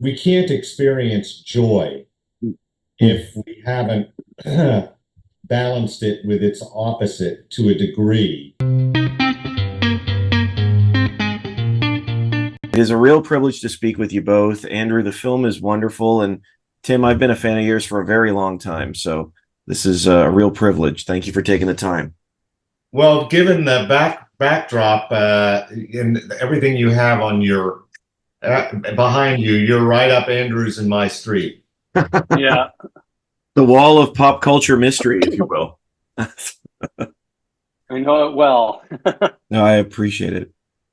we can't experience joy if we haven't balanced it with its opposite to a degree. It is a real privilege to speak with you both. Andrew, the film is wonderful. And Tim, I've been a fan of yours for a very long time. So this is a real privilege. Thank you for taking the time. Well, given the backdrop and everything you have on your behind you, you're right up Andrews in my street. Yeah, The wall of pop culture mystery, if you will. I know it well. No, I appreciate it.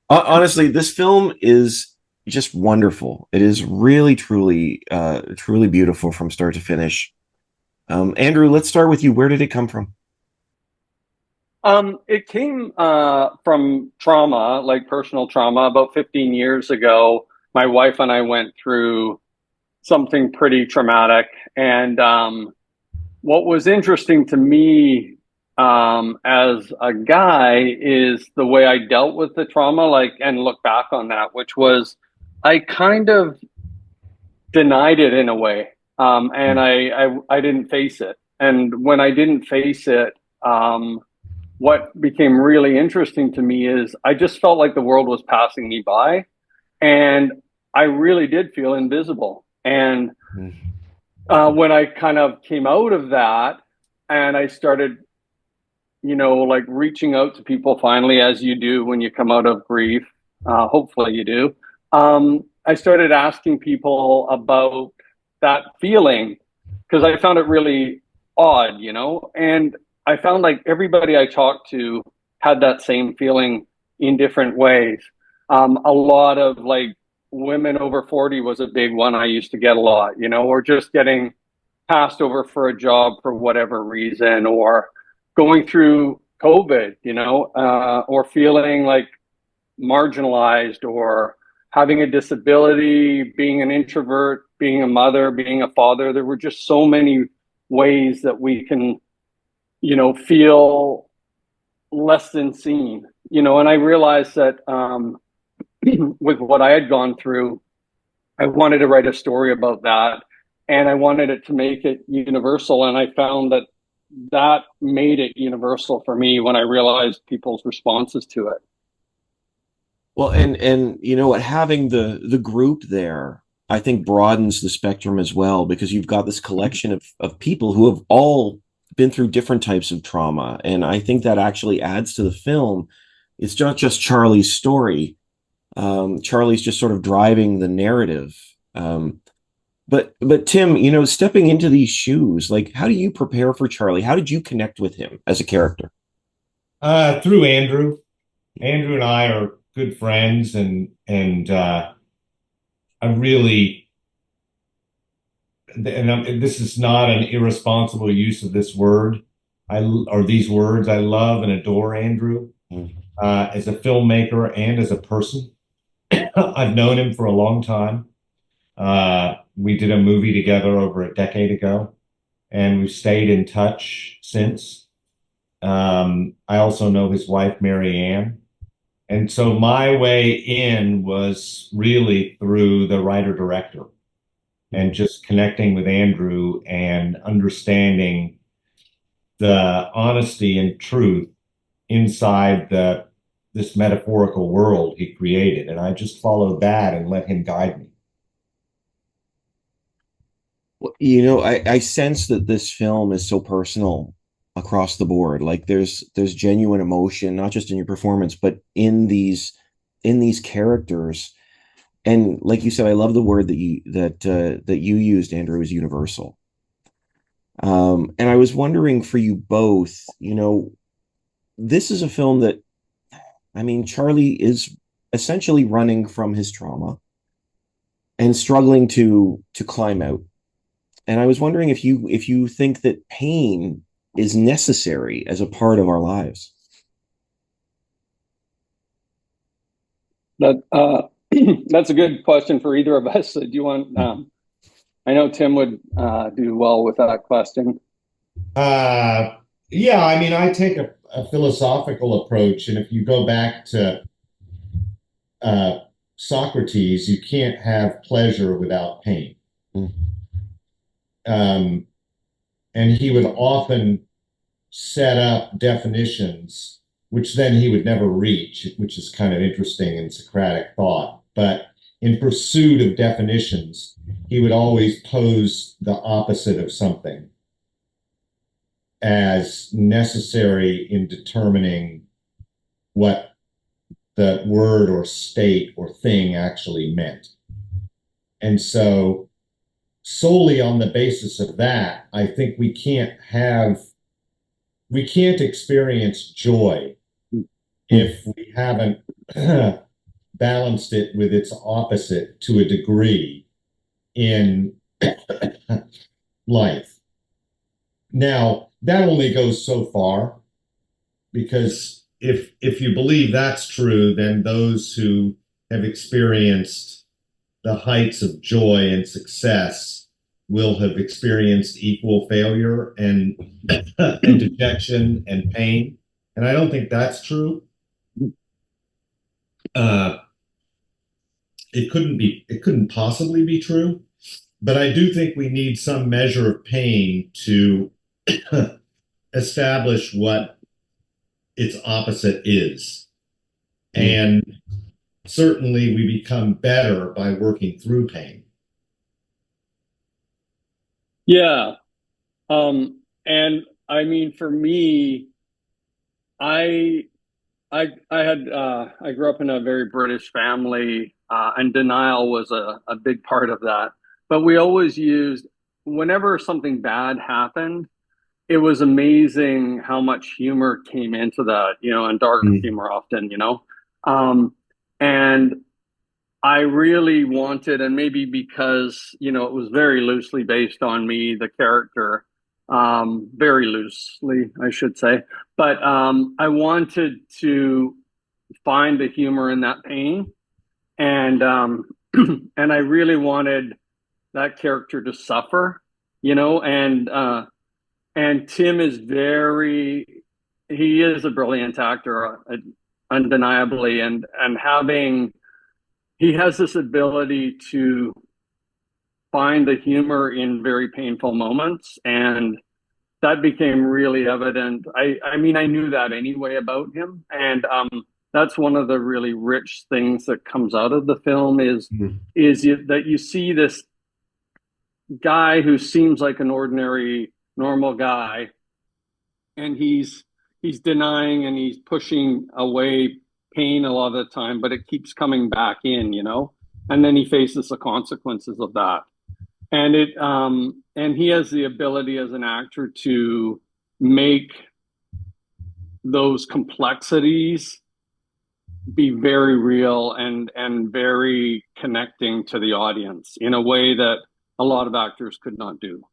Honestly, this film is just wonderful. It is really, truly, truly beautiful from start to finish. Andrew, let's start with you. Where did it come from? It came from trauma, like personal trauma. About 15 years ago, my wife and I went through something pretty traumatic. And what was interesting to me as a guy is the way I dealt with the trauma, like, and look back on that, which was I kind of denied it in a way. And I didn't face it. And when I didn't face it, what became really interesting to me is I just felt like the world was passing me by, and I really did feel invisible. And when I kind of came out of that and I started, like reaching out to people finally, as you do when you come out of grief, hopefully you do. I started asking people about that feeling because I found it really odd, and I found like everybody I talked to had that same feeling in different ways. A lot of like women over 40 was a big one I used to get a lot, or just getting passed over for a job for whatever reason, or going through COVID, or feeling like marginalized, or having a disability, being an introvert, being a mother, being a father. There were just so many ways that we can, feel less than seen, and I realized that with what I had gone through, I wanted to write a story about that, and I wanted it to make it universal. And I found that that made it universal for me when I realized people's responses to it. Well, and you know what, having the group there, I think broadens the spectrum as well because you've got this collection of people who have all been through different types of trauma, and I think that actually adds to the film. It's not just Charlie's story. Charlie's just sort of driving the narrative. But Tim, stepping into these shoes, like how do you prepare for Charlie? How did you connect with him as a character? Through Andrew. Andrew and I are good friends, and I really, this is not an irresponsible use of this word. Or these words. I love and adore Andrew as a filmmaker and as a person. I've known him for a long time. We did a movie together over a decade ago, and we've stayed in touch since. I also know his wife, Mary Ann. And so my way in was really through the writer director and just connecting with Andrew and understanding the honesty and truth inside this metaphorical world he created. And I just followed that and let him guide me. Well, I sense that this film is so personal across the board. Like there's genuine emotion, not just in your performance, but in these characters. And like you said, I love the word that you used, Andrew, is universal. And I was wondering for you both, this is a film that, I mean, Charlie is essentially running from his trauma and struggling to climb out. And I was wondering if you think that pain is necessary as a part of our lives. That that's a good question for either of us. Do you want? I know Tim would do well with that question. Uh, yeah, I mean, I take a philosophical approach, and if you go back to uh, Socrates, you can't have pleasure without pain. Mm. Um, and he would often set up definitions, which then he would never reach, which is kind of interesting in Socratic thought. But in pursuit of definitions, he would always pose the opposite of something as necessary in determining what the word or state or thing actually meant. And so, solely on the basis of that, I think we can't experience joy if we haven't balanced it with its opposite to a degree in life. Now, that only goes so far, because if you believe that's true, then those who have experienced the heights of joy and success will have experienced equal failure and and dejection and pain. And I don't think that's true. Uh, it couldn't possibly be true. But I do think we need some measure of pain to establish what its opposite is. And certainly we become better by working through pain. Yeah. And I mean, for me, I I grew up in a very British family, and denial was a big part of that. But we always used, whenever something bad happened, it was amazing how much humor came into that, and dark Mm. humor often. Um, and I really wanted, and maybe because, it was very loosely based on me, the character, very loosely, I should say. But I wanted to find the humor in that pain. And and I really wanted that character to suffer, and Tim is he is a brilliant actor, undeniably, and he has this ability to find the humor in very painful moments, and that became really evident. I mean, I knew that anyway about him, and that's one of the really rich things that comes out of the film that you see this guy who seems like an ordinary, normal guy, and he's denying and he's pushing away pain a lot of the time, but it keeps coming back in, and then he faces the consequences of that. And he has the ability as an actor to make those complexities be very real and very connecting to the audience in a way that a lot of actors could not do.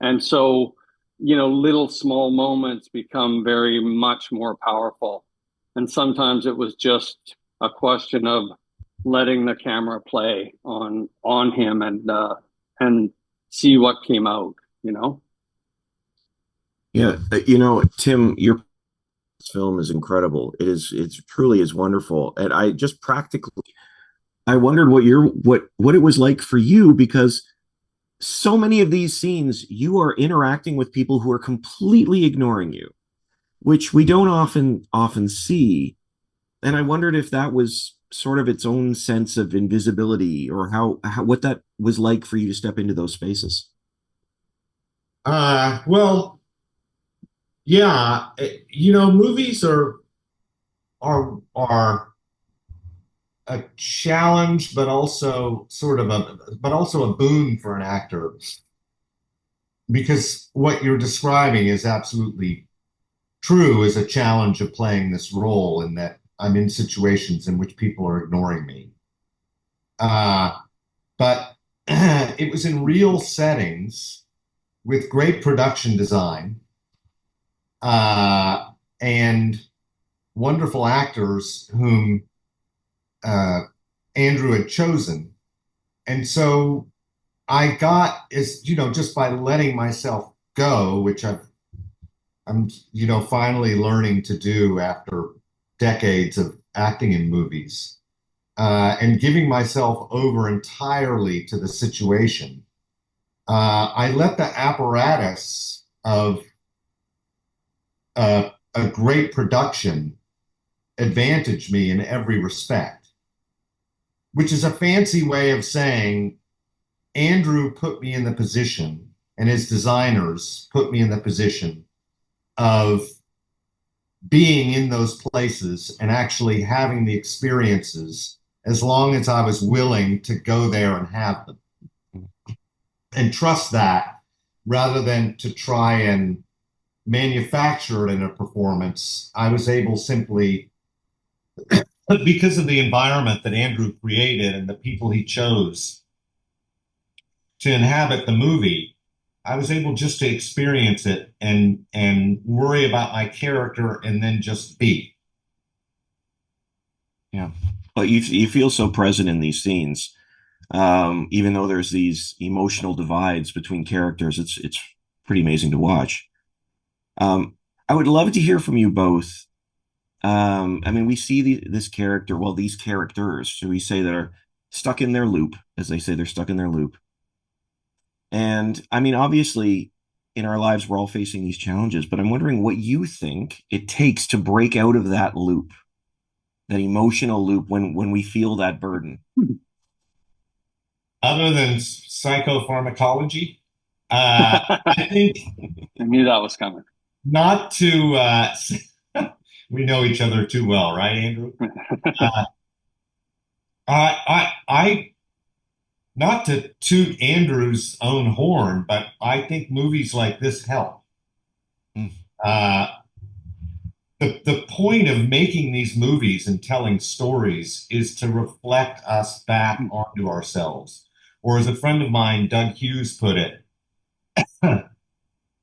And so, little small moments become very much more powerful. And sometimes it was just a question of letting the camera play on him and see what came out. Yeah, Tim, your film is incredible. It's truly is wonderful. And I just practically, I wondered what it was like for you, because so many of these scenes you are interacting with people who are completely ignoring you, which we don't often see. And I wondered if that was sort of its own sense of invisibility, or how what that was like for you to step into those spaces. Well, yeah, movies are a challenge, but also a boon for an actor, because what you're describing is absolutely true, is a challenge of playing this role, in that I'm in situations in which people are ignoring me. But it was in real settings with great production design, and wonderful actors whom uh, Andrew had chosen. And so I got, just by letting myself go, which I'm, finally learning to do after decades of acting in movies. and giving myself over entirely to the situation, I let the apparatus of a great production advantage me in every respect, which is a fancy way of saying Andrew put me in the position and his designers put me in the position of being in those places and actually having the experiences as long as I was willing to go there and have them and trust that rather than to try and manufacture it in a performance. I was able simply, because of the environment that Andrew created and the people he chose to inhabit the movie, I was able just to experience it and worry about my character and then just be. Yeah. But you feel so present in these scenes. Even though there's these emotional divides between characters, it's pretty amazing to watch. I would love to hear from you both. I mean, we see this character, well, these characters, should we say, that are stuck in their loop, as they say, they're stuck in their loop. And I mean, obviously, in our lives, we're all facing these challenges, but I'm wondering what you think it takes to break out of that loop, that emotional loop when we feel that burden. Other than psychopharmacology, I think I knew that was coming. not to, we know each other too well, right, Andrew? Uh, I, not to toot Andrew's own horn, but I think movies like this help. Mm. The point of making these movies and telling stories is to reflect us back onto ourselves. Or as a friend of mine, Doug Hughes, put it,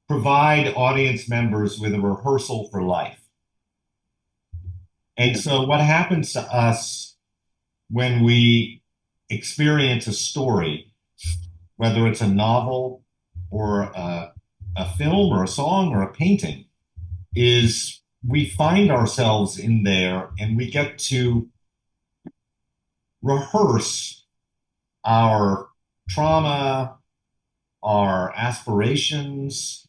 provide audience members with a rehearsal for life. And so what happens to us when we experience a story, whether it's a novel or a film or a song or a painting, is we find ourselves in there and we get to rehearse our trauma, our aspirations,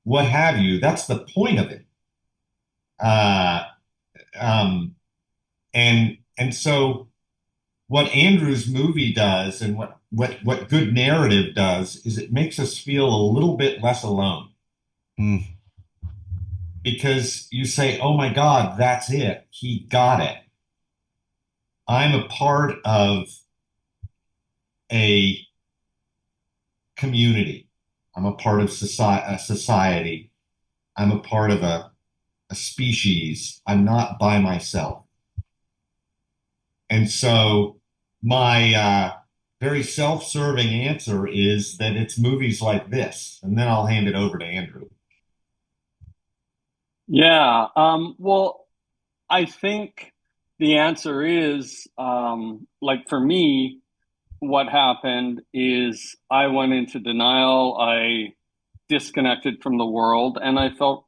what have you. That's the point of it. Uh, um, and so what Andrew's movie does and what good narrative does is it makes us feel a little bit less alone. Mm. Because you say, oh my God, that's it. He got it. I'm a part of a community. I'm a part of society. I'm a part of a species. I'm not by myself. And so my very self-serving answer is that it's movies like this. And then I'll hand it over to Andrew. Yeah. Well, I think the answer is like for me, what happened is I went into denial. I disconnected from the world and I felt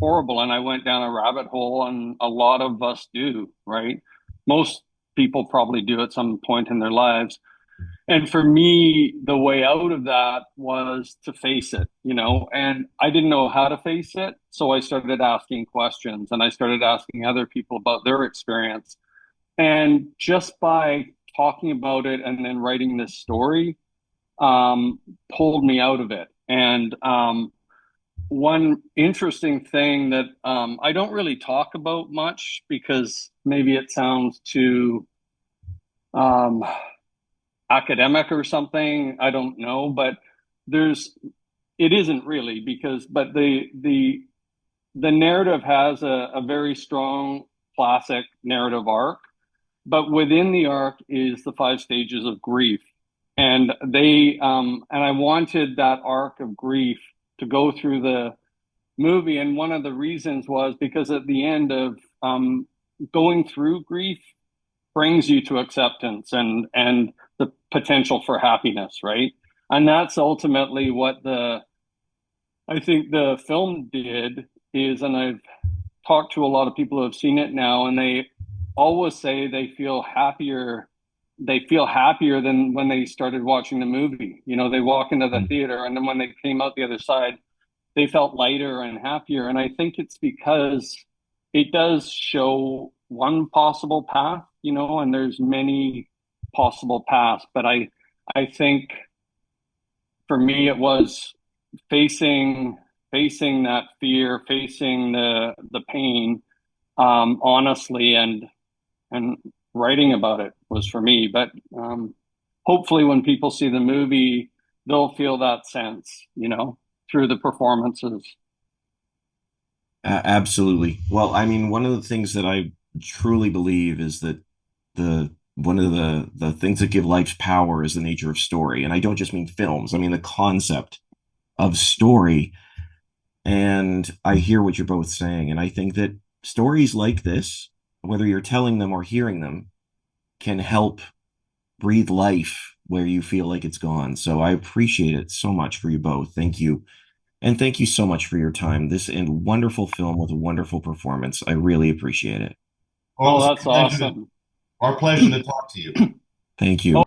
horrible and I went down a rabbit hole and a lot of us do, right? Most people probably do at some point in their lives. And for me, the way out of that was to face it, and I didn't know how to face it. So I started asking questions and I started asking other people about their experience. And just by talking about it and then writing this story, um, pulled me out of it. And one interesting thing that I don't really talk about much because maybe it sounds too um, academic or something. I don't know, but there's it isn't really because but the narrative has a very strong classic narrative arc, but within the arc is the five stages of grief, and I wanted that arc of grief to go through the movie, and one of the reasons was because at the end of going through grief brings you to acceptance and the potential for happiness, right? And that's ultimately what the I think the film did is, and I've talked to a lot of people who have seen it now, and always say they feel happier. They feel happier than when they started watching the movie. You know, they walk into the theater, and then when they came out the other side, they felt lighter and happier. And I think it's because it does show one possible path, you know, and there's many possible paths. But I think for me, it was facing that fear, facing the pain, honestly, and writing about it was for me. But hopefully, when people see the movie, they'll feel that sense, you know, through the performances. Absolutely. Well, I mean, one of the things that I truly believe is that the one of the things that give life power is the nature of story. And I don't just mean films. I mean the concept of story. And I hear what you're both saying. And I think that stories like this, whether you're telling them or hearing them, can help breathe life where you feel like it's gone. So I appreciate it so much for you both. Thank you. And thank you so much for your time. This and wonderful film with a wonderful performance. I really appreciate it. Well, it Oh, was that's awesome. our pleasure to talk to you. Thank you.